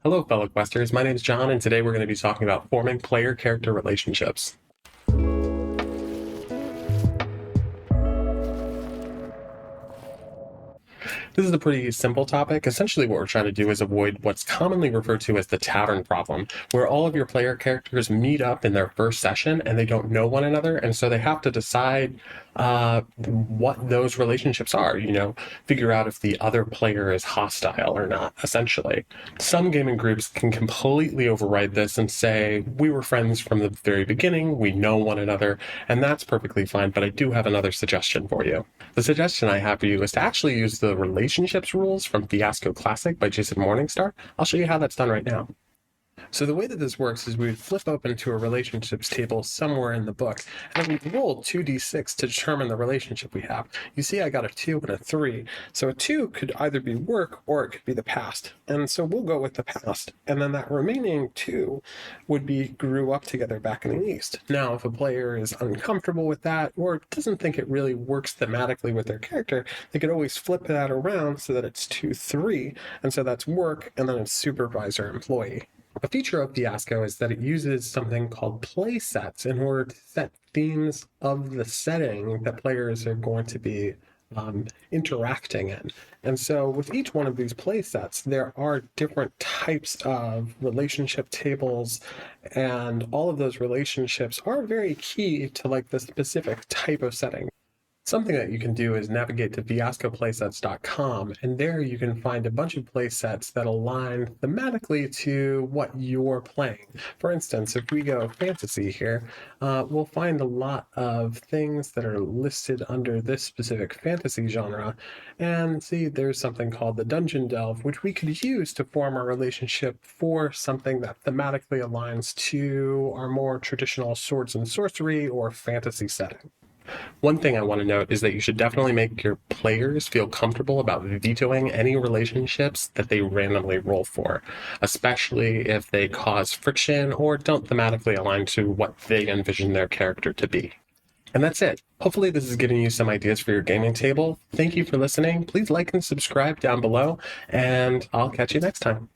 Hello, fellow questers. My name is John, and today we're going to be talking about forming player-character relationships. This is a pretty simple topic. Essentially, what we're trying to do is avoid what's commonly referred to as the Tavern Problem, where all of your player characters meet up in their first session and they don't know one another, and so they have to decide what those relationships are, figure out if the other player is hostile or not, essentially. Some gaming groups can completely override this and say, we were friends from the very beginning, we know one another, and that's perfectly fine, but I do have another suggestion for you. The suggestion I have for you is to actually use the relationships rules from Fiasco Classic by Jason Morningstar. I'll show you how that's done right now. So the way that this works is we would flip open to a relationships table somewhere in the book, and we roll 2d6 to determine the relationship we have. You see I got a 2 and a 3, so a 2 could either be work or it could be the past. And so we'll go with the past, and then that remaining 2 would be grew up together back in the East. Now, if a player is uncomfortable with that or doesn't think it really works thematically with their character, they could always flip that around so that it's 2-3, and so that's work, and then it's supervisor employee. A feature of Fiasco is that it uses something called play sets in order to set themes of the setting that players are going to be interacting in. And so with each one of these play sets, there are different types of relationship tables, and all of those relationships are very key to like the specific type of setting. Something that you can do is navigate to fiascoplaysets.com, and there you can find a bunch of playsets that align thematically to what you're playing. For instance, if we go fantasy here, we'll find a lot of things that are listed under this specific fantasy genre. And see, there's something called the Dungeon Delve, which we could use to form our relationship for something that thematically aligns to our more traditional swords and sorcery or fantasy setting. One thing I want to note is that you should definitely make your players feel comfortable about vetoing any relationships that they randomly roll for, especially if they cause friction or don't thematically align to what they envision their character to be. And that's it. Hopefully this is giving you some ideas for your gaming table. Thank you for listening. Please like and subscribe down below, and I'll catch you next time.